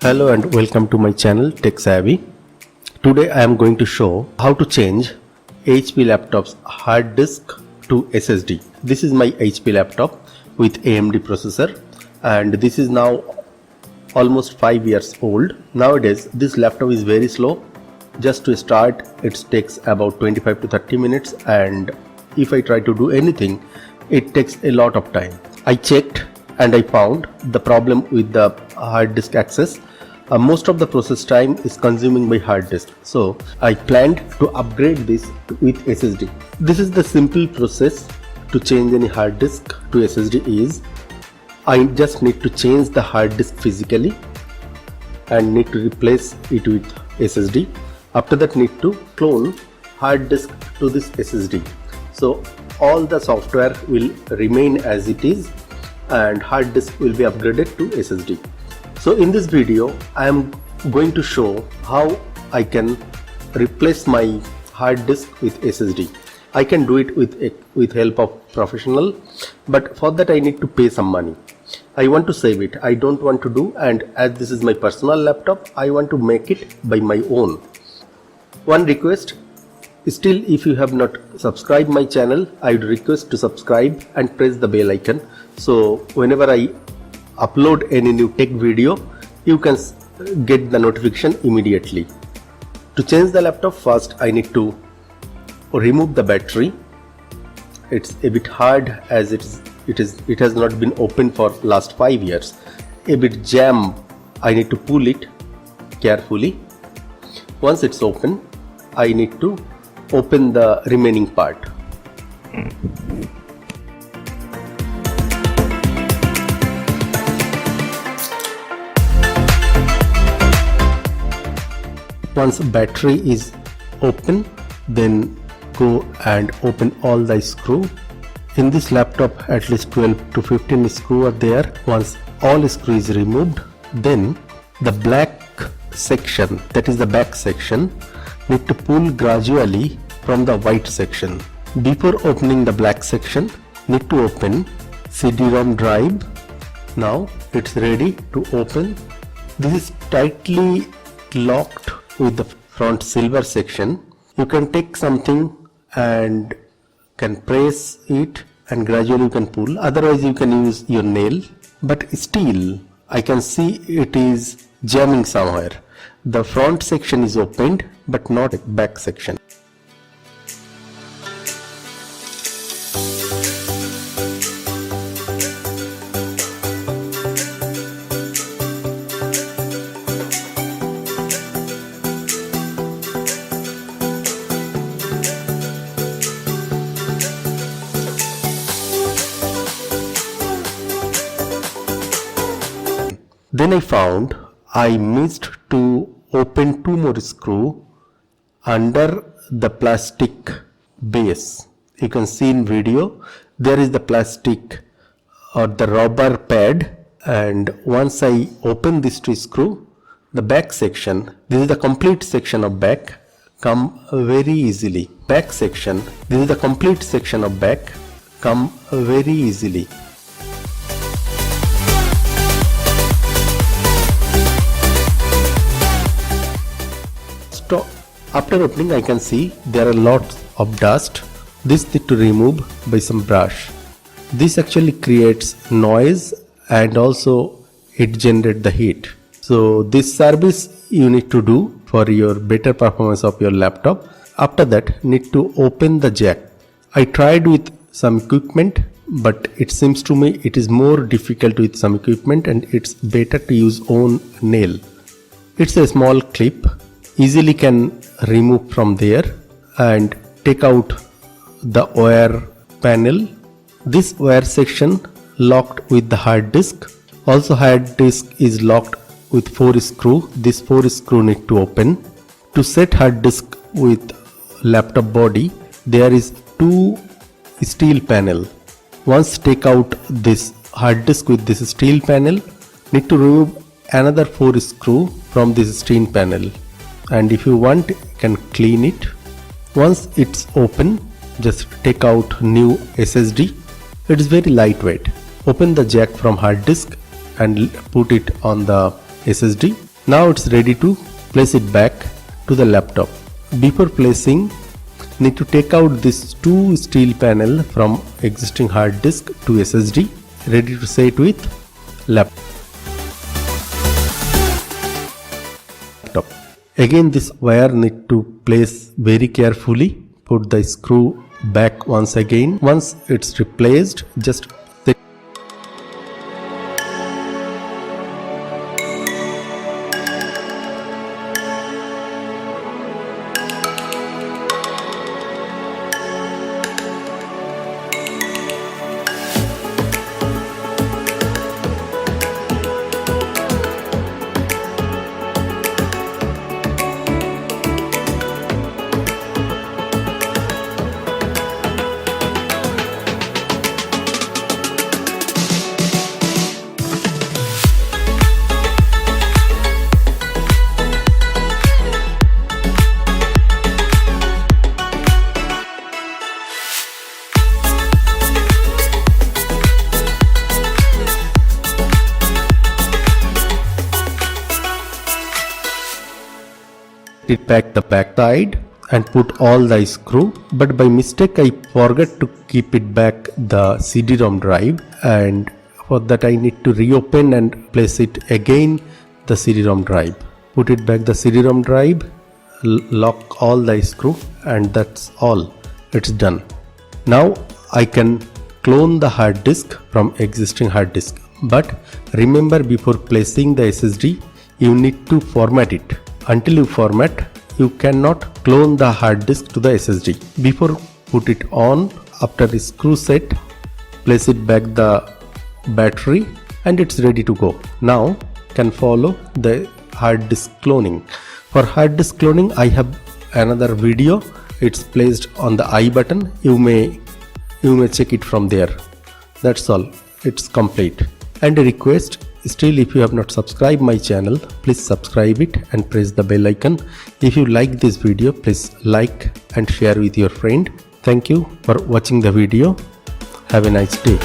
Hello and welcome to my channel Tech Savvy. Today I am going to show how to change HP laptop's hard disk to SSD. This is my HP laptop with AMD processor and this is now almost 5 years old. Nowadays this laptop is very slow. Just to start it takes about 25 to 30 minutes and if I try to do anything it takes a lot of time. I checked and I found the problem with the hard disk access. Most of the process time is consuming my hard disk. So I planned to upgrade this with SSD. This is the simple process to change any hard disk to SSD is I just need to change the hard disk physically and need to replace it with SSD. After that need to clone hard disk to this SSD. So all the software will remain as it is and hard disk will be upgraded to SSD. So in this video I am going to show how I can replace my hard disk with SSD. I can do it with help of professional, but for that I need to pay some money. I want to save it. I don't want to do, and as this is my personal laptop I want to make it by my own. One request, still if you have not subscribed my channel, I would request to subscribe and press the bell icon. So whenever I upload any new tech video, you can get the notification immediately. To change the laptop, first I need to remove the battery. It's a bit hard as it has not been opened for last 5 years. A bit jam. I need to pull it carefully. Once it's open, I need to open the remaining part. Once battery is open, then go and open all the screw. In this laptop at least 12 to 15 screw are there. Once all screw is removed, then the black section, that is the back section, need to pull gradually from the white section. Before opening the black section, need to open CD-ROM drive. Now it's ready to open. This is tightly locked with the front silver section. You can take something and can press it and gradually you can pull, otherwise you can use your nail, but still I can see it is jamming somewhere. The front section is opened but not the back section. Then I found I missed to open two more screws under the plastic base. You can see in video there is the plastic or the rubber pad, and once I open this two screw, the back section, this is the complete section of back, come very easily. Back section, this is the complete section of back, come very easily. After opening I can see there are lots of dust. This need to remove by some brush. This actually creates noise and also it generates the heat. So this service you need to do for your better performance of your laptop. After that need to open the jack. I tried with some equipment, but it seems to me it is more difficult with some equipment and it's better to use own nail. It's a small clip, easily can remove from there and take out the wire panel. This wire section locked with the hard disk. Also hard disk is locked with 4 screw. This 4 screw need to open. To set hard disk with laptop body, there is 2 steel panel. Once take out this hard disk with this steel panel, need to remove another 4 screw from this steel panel. And if you want, you can clean it. Once it's open, just take out new SSD. It is very lightweight. Open the jack from hard disk and put it on the SSD. Now it's ready to place it back to the laptop. Before placing, need to take out this two steel panel from existing hard disk to SSD, ready to set with laptop. Again, this wire need to place very carefully. Put the screw back once again. Once it's replaced, just set it back the back side and put all the screw, but by mistake I forgot to keep it back the CD-ROM drive, and for that I need to reopen and place it again the CD-ROM drive. Put it back the CD-ROM drive, lock all the screw, and that's all, it's done. Now I can clone the hard disk from existing hard disk, but remember, before placing the SSD you need to format it. Until you format, you cannot clone the hard disk to the SSD. Before, put it on. After the screw set, place it back the battery, and it's ready to go. Now can follow the hard disk cloning. For hard disk cloning, I have another video. It's placed on the I button. You may check it from there. That's all. It's complete. And a request, still if you have not subscribed my channel, please subscribe it and press the bell icon. If you like this video, please like and share with your friend. Thank you for watching the video. Have a nice day.